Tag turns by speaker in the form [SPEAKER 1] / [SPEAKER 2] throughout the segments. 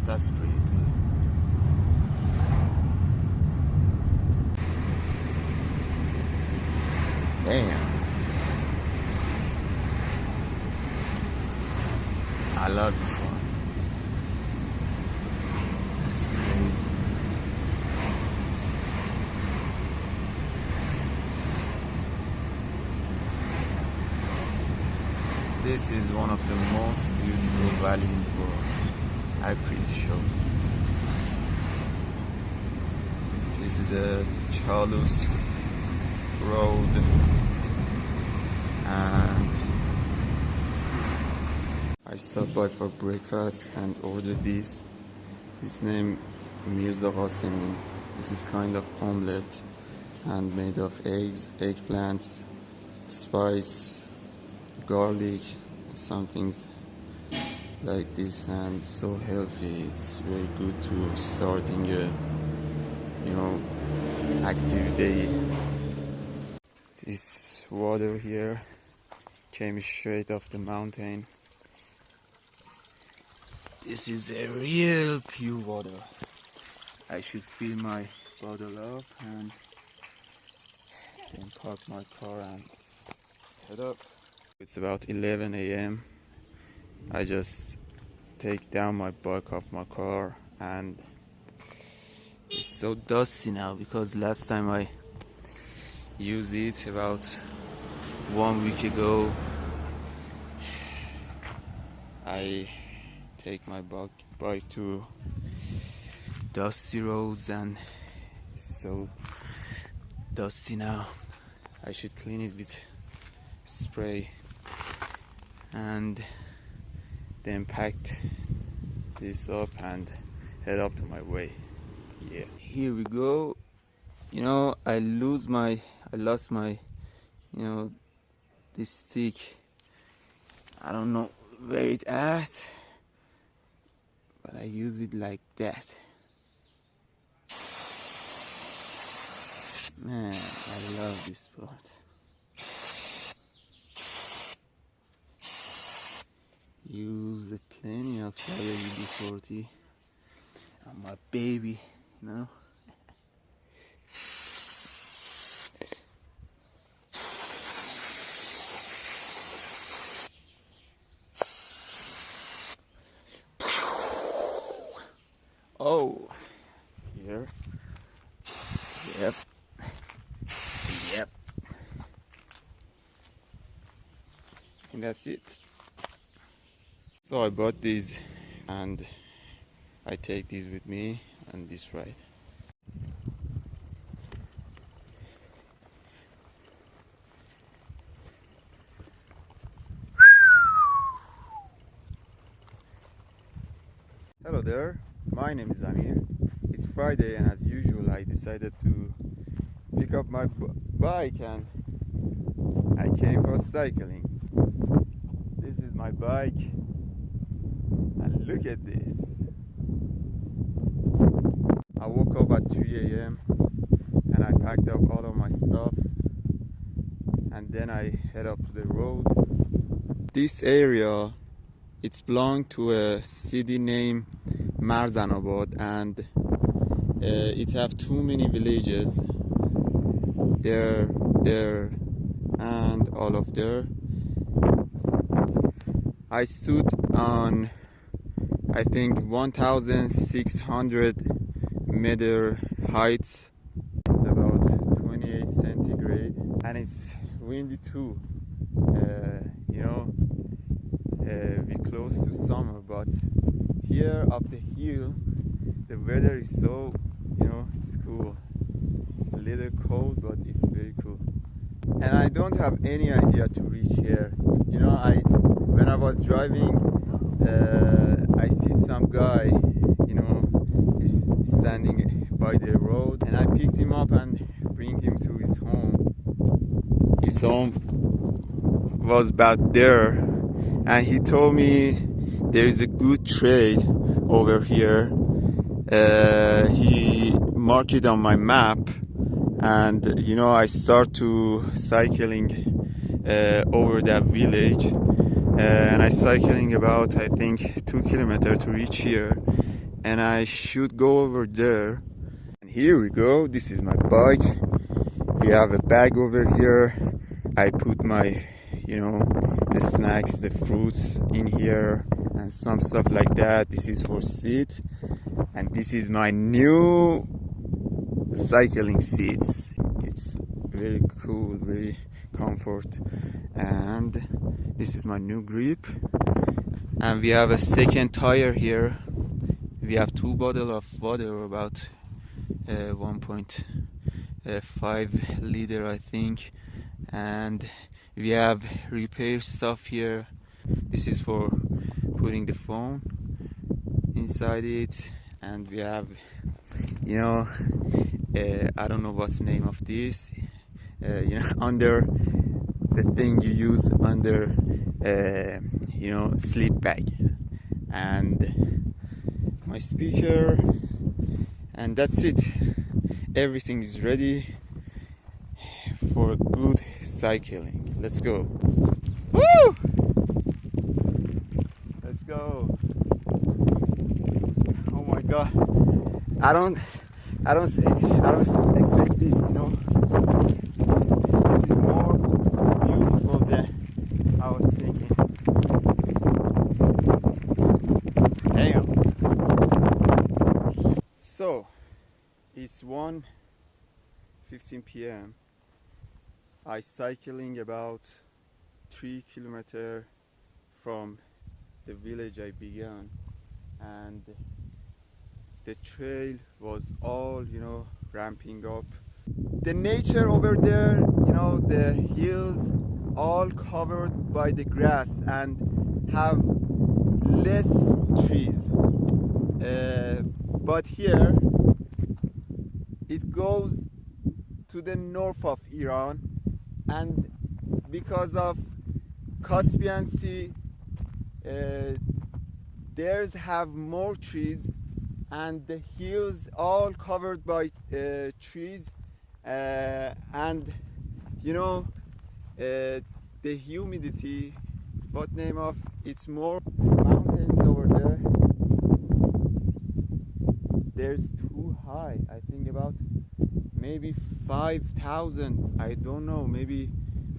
[SPEAKER 1] That's pretty good. Damn. I love this one. That's crazy. This is one of the most beautiful valleys in the world. I'm pretty sure. This is a Chalus road, and I stopped by for breakfast and ordered this. This name Mirza Qasemi. This is kind of omelette and made of eggs, eggplants, spice, garlic, some things like this, and so healthy. It's very good to starting a active day. This water here came straight off the mountain. This is a real pure water. I should fill my bottle up and then park my car and head up. It's about 11 a.m. I just take down my bike off my car, and it's so dusty now because last time I used it about 1 week ago. I take my bike to dusty roads and it's so dusty now. I should clean it with spray and then packed this up and head up to my way. Yeah, here we go. I lost my this stick. I don't know where it at, but I use it like that. Man, I love this spot. Use the plenty of WD-40 on my baby, Oh, here. Yep. And that's it. So I bought these and I take these with me on this ride. Hello there, my name is Amir. It's Friday and as usual I decided to pick up my bike and I came for cycling. This is my bike and look at this. I woke up at 3 a.m. and I packed up all of my stuff and then I head up to the road. This area, it's belong to a city named Marzanabad, and it have too many villages there and all of there. I stood on I think 1,600 meter height. It's about 28 centigrade and it's windy too. We close to summer, but here up the hill the weather is so it's cool. A little cold, but it's very cool. And I don't have any idea to reach here. When I was driving, I see some guy, is standing by the road, and I picked him up and bring him to his home. His home was back there, and he told me there is a good trail over here. He marked it on my map, and I start to cycling over that village, and I cycling about I think 2 kilometers to reach here. and I should go over there. And here we go. This is my bike. We have a bag over here. I put my, the snacks, the fruits in here and some stuff like that. This is for seat, and this is my new cycling seats. It's very cool, very comfort, and this is my new grip. And we have a second tire here. We have 2 bottles of water, about 1.5 liter, I think. And we have repair stuff here. This is for putting the phone inside it. And we have, I don't know what's the name of this. Under the thing you use under, sleep bag. And my speaker. And that's it. Everything is ready for good cycling. Let's go. Woo! Let's go. Oh my god. I don't expect this, This is more beautiful than I was thinking. Damn. So it's 1:15 p.m. I cycling about 3 kilometers from the village I began, and the trail was all, ramping up. The nature over there, the hills all covered by the grass and have less trees. But here it goes to the north of Iran, and because of Caspian Sea, theirs have more trees, and the hills all covered by trees, and the humidity, what name of, it's more mountains over there. There's too high, I think about maybe 5,000, I don't know, maybe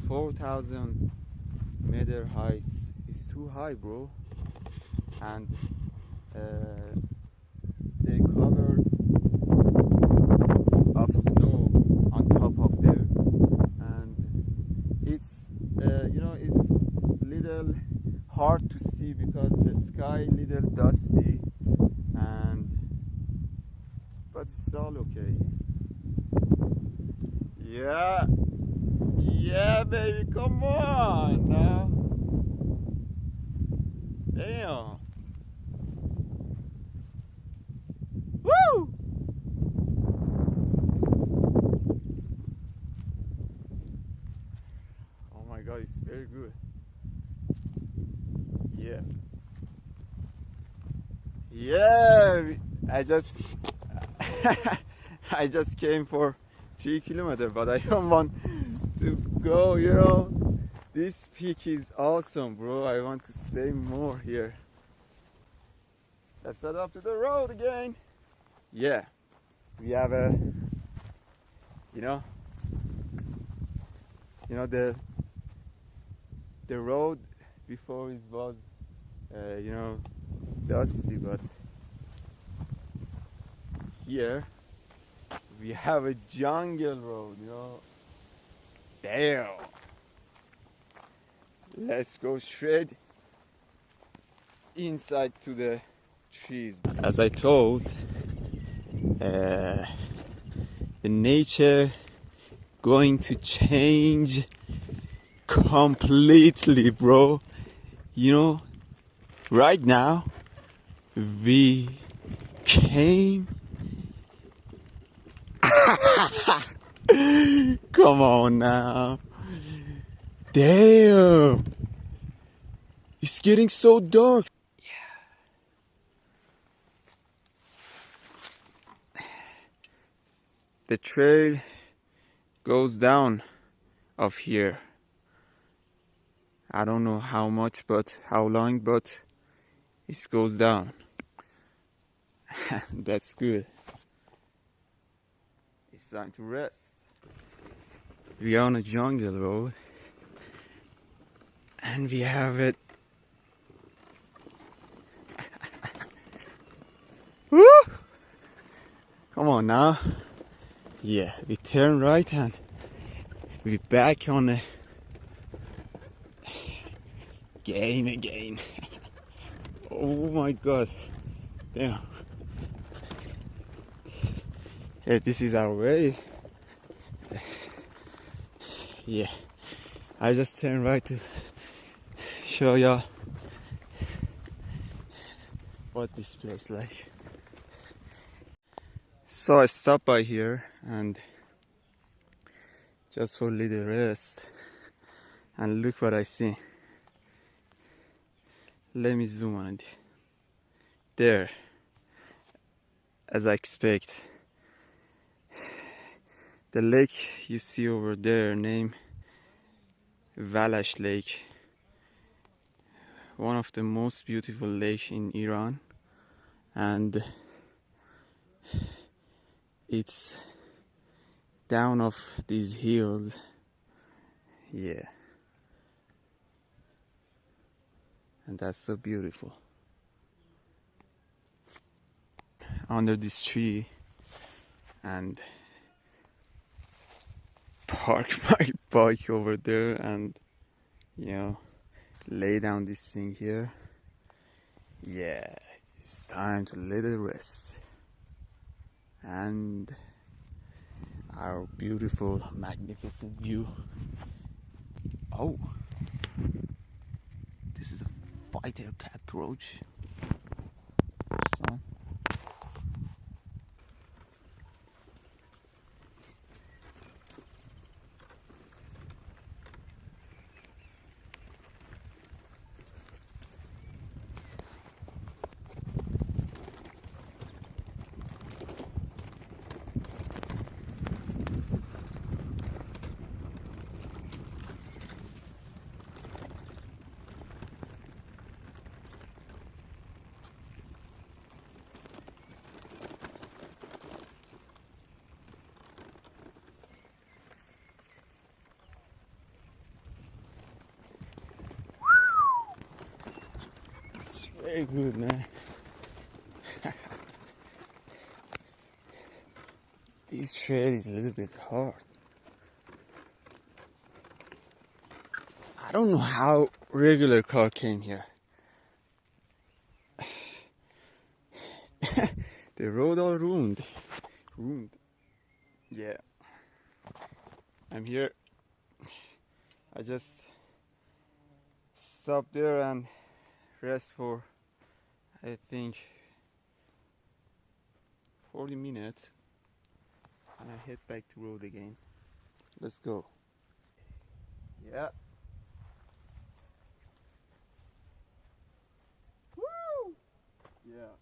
[SPEAKER 1] 4,000 meter heights. It's too high, bro. And they covered of snow on top of there, and it's it's little hard to see because the sky little dusty, but it's all okay. Yeah, baby, come on now. Damn. Woo! Oh my god, it's very good. Yeah, I just I just came for 3 kilometers, but I don't want to go, This peak is awesome, bro. I want to stay more here. Let's head up to the road again. Yeah, we have a, the road before it was, dusty, but here we have a jungle road, Damn. Let's go straight inside to the trees. As I told, the nature going to change completely, bro. Right now we came come on now. Damn, it's getting so dark. The trail goes down of here. I don't know how much, but how long, but it goes down. That's good. It's time to rest. We are on a jungle road and we have it. Woo! Come on now. Yeah, we turn right and we're back on the game again. Oh my god. Damn. Yeah, this is our way. Yeah, I just turned right to show y'all what this place like. So I stopped by here and just for a little rest, and look what I see. Let me zoom on it. There, as I expect, the lake you see over there named Valash Lake, one of the most beautiful lakes in Iran, and it's down of these hills. Yeah, and that's so beautiful. Under this tree and park my bike over there and, you know, lay down this thing here. Yeah, it's time to let it rest. And our beautiful, magnificent view. Oh, this is a fighter cockroach. So, it's very good, man. This trail is a little bit hard. I don't know how regular car came here. The road all ruined. Yeah. I'm here. I just stopped there and rest for, I think, 40 minutes. And I head back to road again. Let's go. Yeah. Woo! Yeah.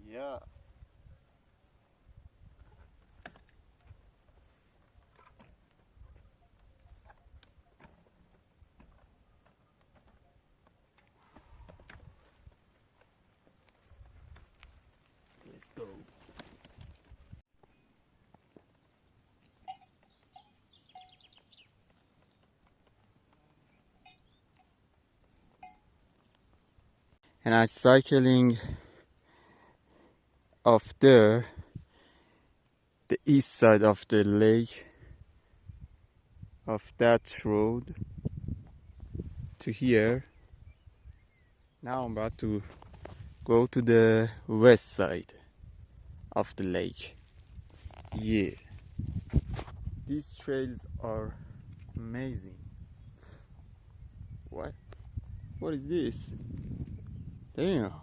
[SPEAKER 1] Yeah. Let's go. And I'm cycling off there, the east side of the lake, of that road to here. Now I'm about to go to the west side of the lake. Yeah, these trails are amazing. What is this? Damn.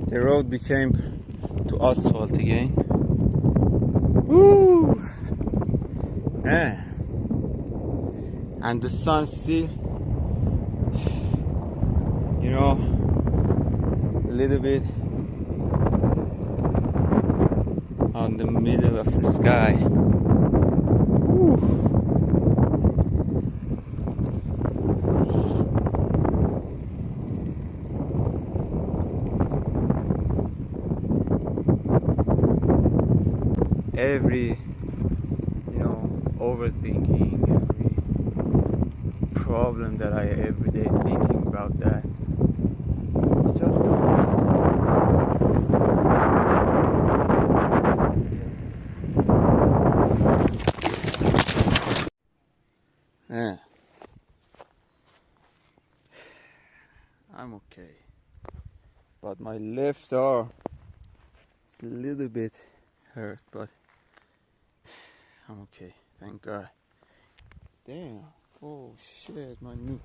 [SPEAKER 1] The road became to asphalt again. Woo! Yeah. And the sun still, you know, little bit on the middle of the sky. Woo. Every, overthinking, every problem that I every day thinking about that, it's just gone. Yeah. I'm okay, but my left arm is a little bit hurt, but I'm okay, thank God. Damn, oh shit, my new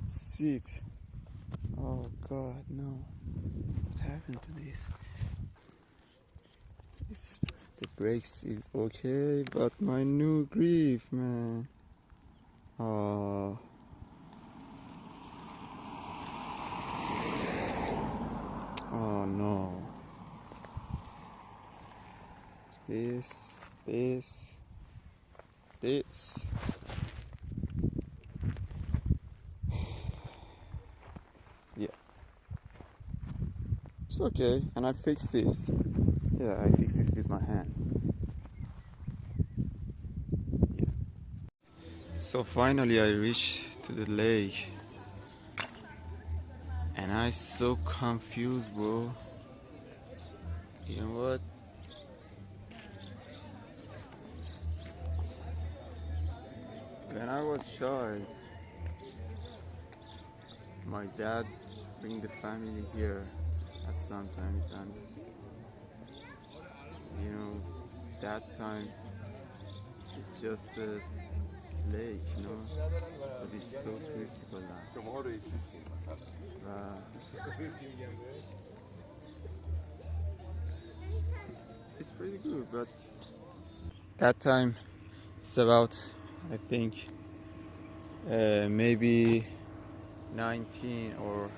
[SPEAKER 1] seat. Oh God, no. What happened to this? The brakes is okay, but my new grip, man. Oh. Oh no. This. Yeah. It's okay, and I fixed this. Yeah, I fixed this with my hand. Yeah. So finally I reached to the lake. And I so confused, bro. You know what? When I was child, my dad bring the family here at sometimes, and that time it's just a lake, but it's so touristical now. It's pretty good, but that time it's about, I think, maybe 19 or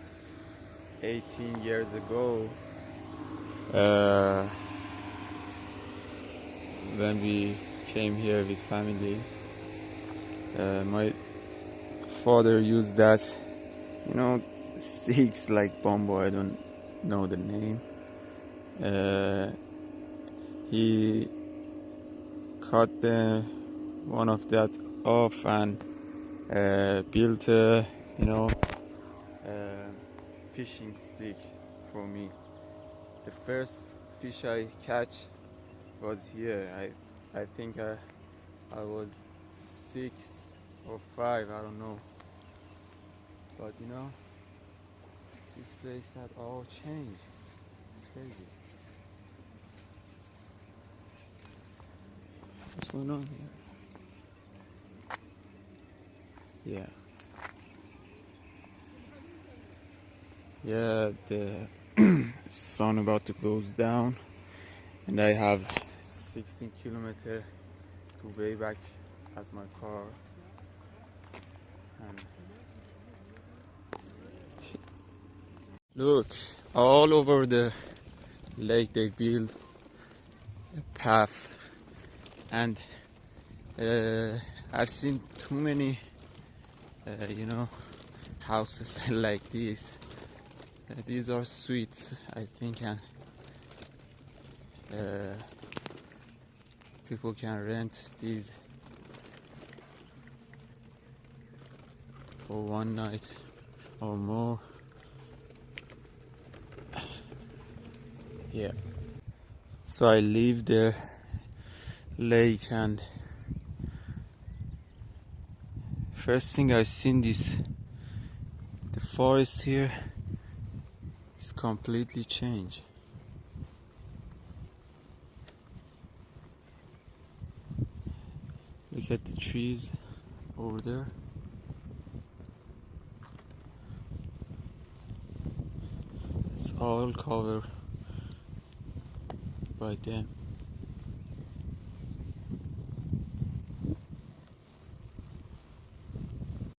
[SPEAKER 1] 18 years ago, when we came here with family. My father used that, sticks like bamboo, I don't know the name. He cut one of that off and built a, fishing stick for me. The first fish I catch was here. I think I was 6 or 5, I don't know. But this place had all changed. It's crazy. What's going on here? Yeah, the sun about to goes down, and I have 16 kilometers to way back at my car. And look, all over the lake they build a path, and I've seen too many houses like this. These are suites, I think, and people can rent these for one night or more. Yeah. So I leave the lake, and first thing I've seen the forest here is completely changed. Look at the trees over there. It's all covered by them.